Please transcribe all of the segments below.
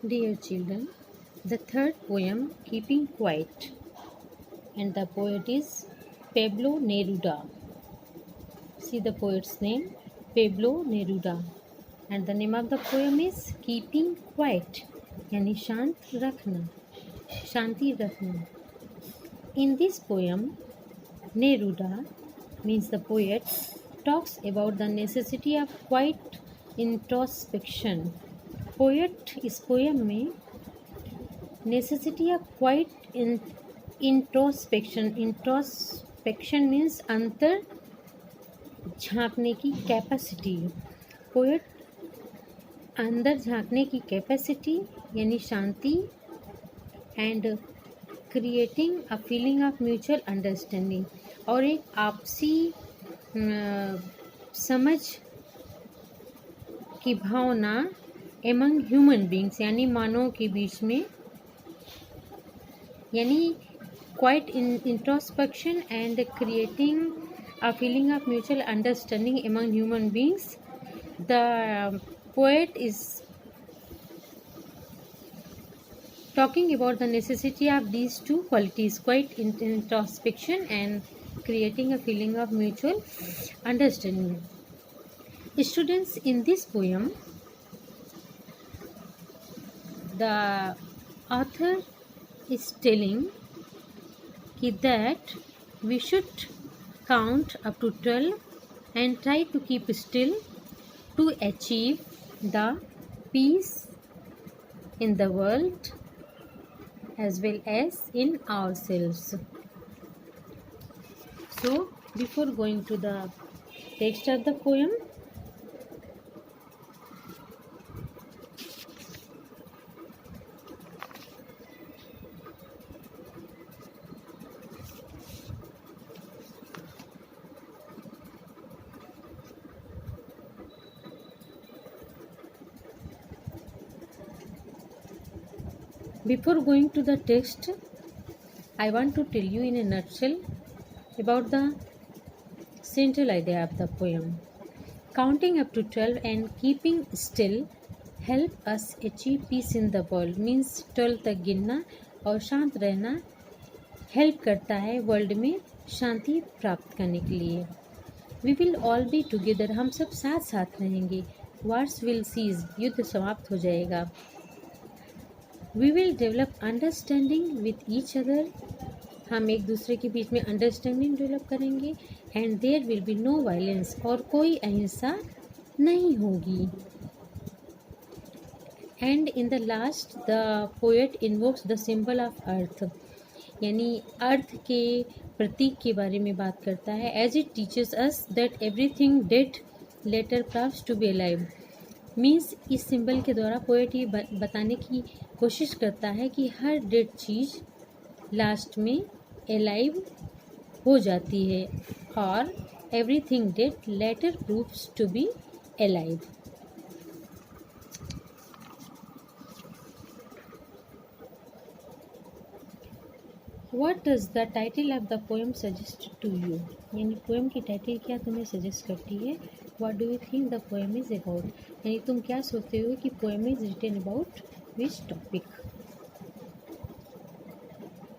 Dear children, the third poem, Keeping Quiet, and the poet is Pablo Neruda. See the poet's name, Pablo Neruda, and the name of the poem is Keeping Quiet, यानी शांत रखना, शांति रखना. In this poem, Neruda, means the poet, talks about the necessity of quiet introspection. Poet इस poem में necessity of quite introspection means अंतर झांकने की capacity. Poet अंदर झांकने की कैपेसिटी यानी शांति and creating a feeling of mutual understanding और एक आपसी समझ की भावना एमंग ह्यूमन बींग्स यानी मानवों के बीच में, यानी quite introspection and creating a feeling of mutual understanding among human beings. The poet is talking about the necessity of these two qualities, quiet introspection and creating a feeling of mutual understanding. Students, in this poem, the author is telling that we should count up to 12 and try to keep still to achieve the peace in the world as well as in ourselves. So, before going to the text of the poem, before going to the text, I want to tell you in a nutshell about the central idea of the poem. Counting up to 12 and keeping still help us achieve peace in the world. Means 12 तक गिनना और शांत रहना help करता है world में शांति प्राप्त करने के लिए. We will all be together. हम सब साथ साथ रहेंगे. Wars will cease. युद्ध समाप्त हो जाएगा. We will develop understanding with each other. हम एक दूसरे के बीच में अंडरस्टैंडिंग डेवलप करेंगे. And there will be no violence और कोई अहिंसा नहीं होगी. And in the last the poet invokes the symbol of earth, यानी अर्थ के प्रतीक के बारे में बात करता है. As it teaches us that everything dead later proves to be alive. Means इस सिंबल के द्वारा पोएट ये बताने की कोशिश करता है कि हर डेड चीज़ लास्ट में एलाइव हो जाती है और everything dead later proves to be alive. What does the title of the poem suggest to you? यानी पोएम की टाइटल क्या तुम्हें सजेस्ट करती है? What do you think the poem is about? यानी तुम क्या सोचते हो कि poem is written about which topic?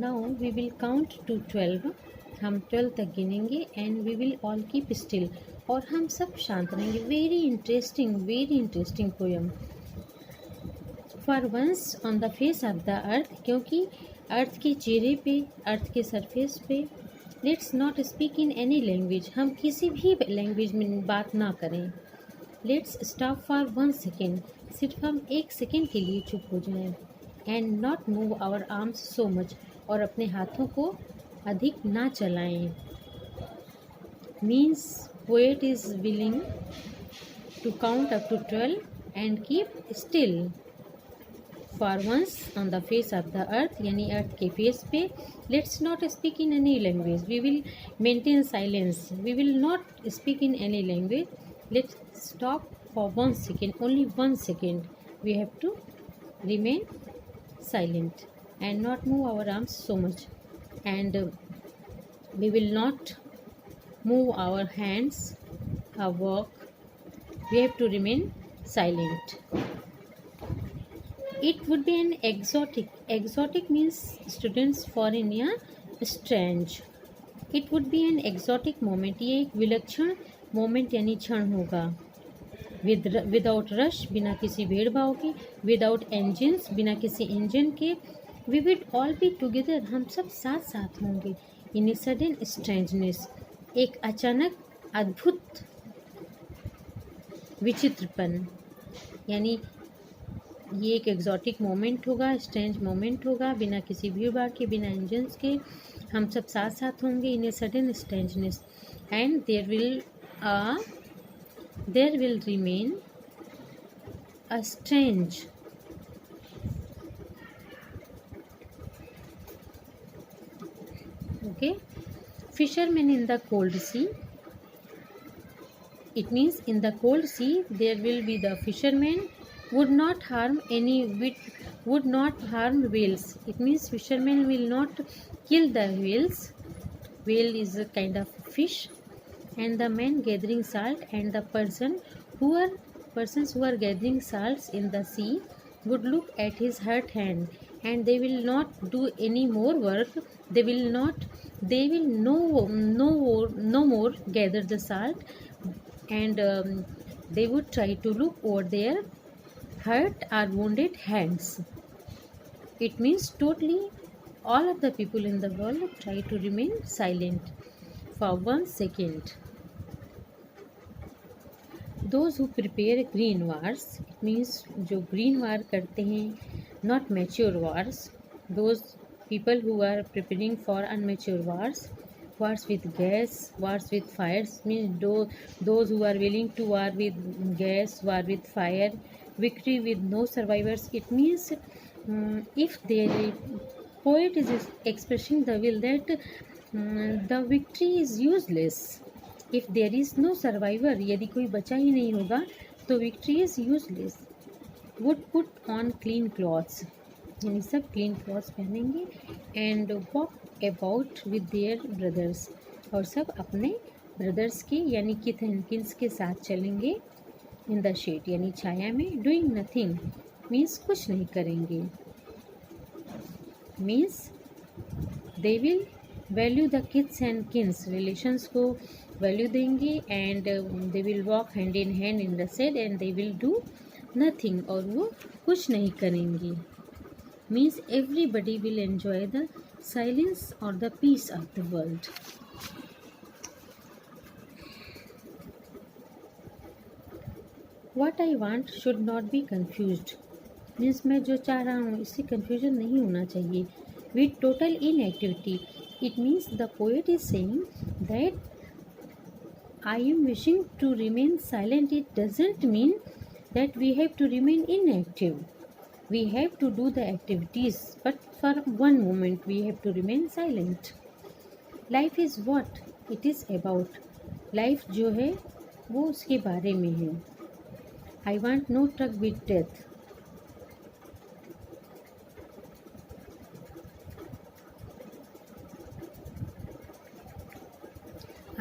Now we will count to 12. हम 12 तक गिनेंगे and we will all keep still. और हम सब शांत रहेंगे. very interesting poem. For once on the face of the earth, क्योंकि अर्थ के चेहरे पे, अर्थ के सरफेस पे, let's not speak in any language. हम किसी भी लैंग्वेज में बात ना करें. Let's stop for 1 second. सिर्फ हम 1 सेकेंड के लिए चुप हो जाएं. And not move our arms so much. और अपने हाथों को अधिक ना चलाएं. Means poet is willing to count up to 12 and keep still. For once on the face of the earth, यानी अर्थ के फेस पे, let's not speak in any language. We will maintain silence. We will not speak in any language. Let's stop for 1 second, only 1 second. We have to remain silent and not move our arms so much. And we will not move our hands, our work. We have to remain silent. It would be an exotic. Exotic means students foreign या strange. It would be an exotic moment. ये एक विलक्षण moment यानी क्षण होगा. Without rush, बिना किसी भीड़ भाव के. विदाउट engines, बिना किसी इंजन के. We would all be together, हम सब साथ साथ होंगे. In a sudden strangeness, एक अचानक अद्भुत विचित्रपन. यानी ये एक एग्जॉटिक मोमेंट होगा, स्ट्रेंज मोमेंट होगा, बिना किसी भीड़ भाड़ के, बिना इंजन्स के, हम सब साथ साथ होंगे. In a sudden strangeness, and there will remain a strange okay. Fishermen in the cold sea. It means in the cold sea there will be the fishermen would not harm whales. It means fishermen will not kill the whales. Whale is a kind of fish. And the men gathering salt and the persons who are gathering salts in the sea would look at his hurt hand, and they will not do any more work. They will no more gather the salt, and they would try to look over their hurt or wounded hands. It means totally all of the people in the world try to remain silent for 1 second. Those who prepare green wars, it means जो green war करते हैं, not mature wars. Those people who are preparing for unmature wars, wars with gas, wars with fires, means those who are willing to war with gas, war with fire, victory with no survivors. It means if the poet is expressing the will that the victory is useless. If there is no survivor, यदि कोई बचा ही नहीं होगा तो victory is useless. Would put on clean clothes, यानी सब clean clothes पहनेंगे, and walk about with their brothers, और सब अपने brothers के यानी kith and kins के साथ चलेंगे. In the shade यानी छाया में. Doing nothing means कुछ नहीं करेंगे, means they will value the kids and kins, relations को वैल्यू देंगे, and they will walk hand in hand in the shade, and they will do nothing, और वो कुछ नहीं करेंगे. Means everybody will enjoy the silence और the peace of the world. What I want should not be confused. Means मैं जो चाह रहा हूँ इससे कन्फ्यूजन नहीं होना चाहिए. With total inactivity, it means the poet is saying that I am wishing to remain silent. It doesn't mean that we have to remain inactive. We have to do the activities, but for one moment we have to remain silent. Life is what it is about. Life जो है वो उसके बारे में है. I want no truck with death.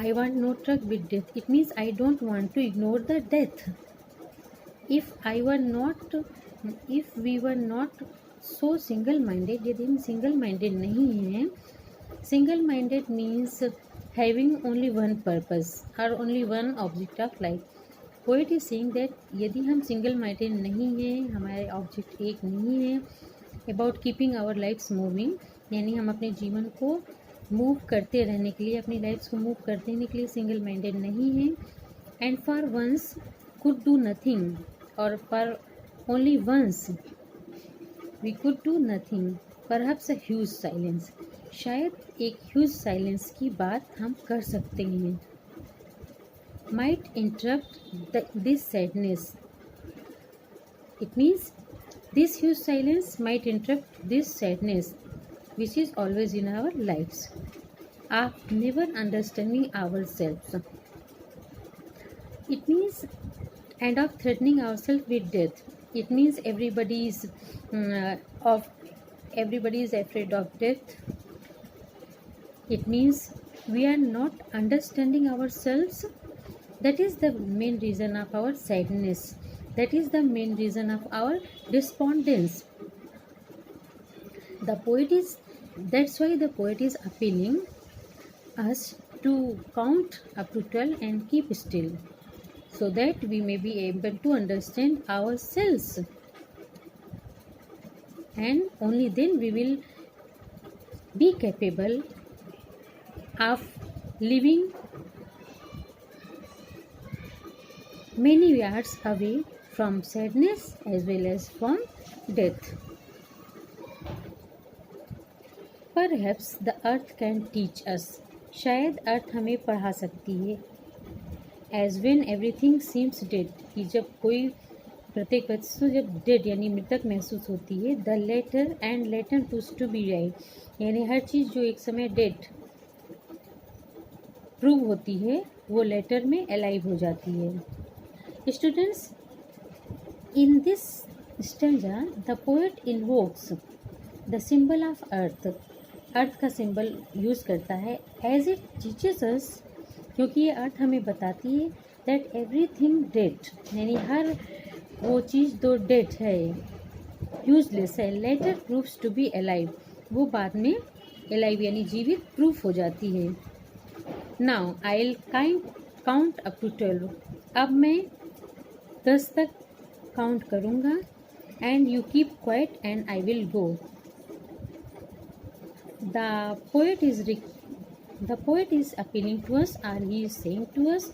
I want no truck with death. It means I don't want to ignore the death. If we were not so single-minded, यदि हम single-minded नहीं हैं, single-minded means having only one purpose or only one object of life. Poet is saying that यदि हम single-minded नहीं हैं, हमारे object एक नहीं है, about keeping our lives moving, यानी हम अपने जीवन को मूव करते रहने के लिए, अपनी लाइफ्स को मूव करते रहने के लिए सिंगल माइंडेड नहीं है. And for once could do nothing, और for only once we could do nothing. Perhaps a huge silence, शायद एक ह्यूज साइलेंस की बात हम कर सकते हैं. Might interrupt this sadness. It means this huge silence might interrupt this sadness which is always in our lives, of never understanding ourselves. It means, and of threatening ourselves with death. It means everybody is afraid of death. It means we are not understanding ourselves. That is the main reason of our sadness. That is the main reason of our despondence. That's why the poet is appealing us to count up to 12 and keep still, so that we may be able to understand ourselves, and only then we will be capable of living many yards away from sadness as well as from death. Perhaps the earth can teach us. शायद अर्थ हमें पढ़ा सकती है. As when everything seems dead, कि जब कोई प्रत्येक वस्तु जब डेड यानी मृतक महसूस होती है, the later and later proves to be right, यानी हर चीज़ जो एक समय डेड प्रूव होती है वो लेटर में अलाइव हो जाती है. Students, in this stanza the poet invokes the symbol of earth. Earth का सिंबल यूज़ करता है एज इट टीचेस अस, क्योंकि ये अर्थ हमें बताती है दैट एवरीथिंग डेड, यानी हर वो चीज़ जो डेड है, यूजलेस है, later proves to be alive, वो बाद में अलाइव यानी जीवित प्रूफ हो जाती है. Now I will count up to 12. अब मैं 10 तक काउंट करूँगा. And you keep quiet and I will go. The poet is appealing to us, or he is saying to us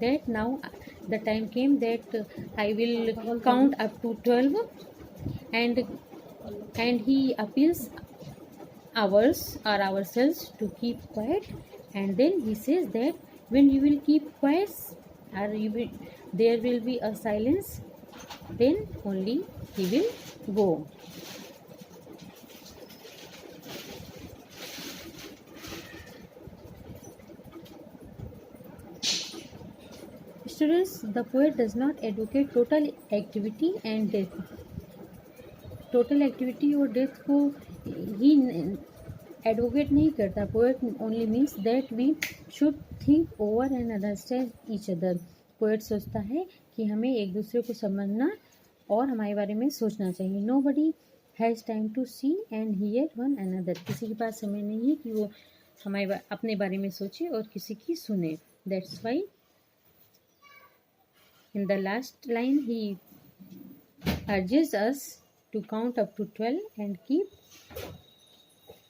that now the time came that I will count up to 12, and he appeals ourselves to keep quiet, and then he says that when you will keep quiet, or there will be a silence, then only he will go. Students, the poet does not advocate total activity and death. Total activity और death को ही advocate नहीं करता. Poet only means that we should think over and understand each other. Poet सोचता है कि हमें एक दूसरे को समझना और हमारे बारे में सोचना चाहिए. Nobody has time to see and hear one another. किसी के पास समय नहीं है कि वो हमारे अपने बारे में सोचे और किसी की सुने. That's why in the last line he urges us to count up to 12 and keep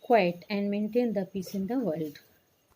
quiet and maintain the peace in the world.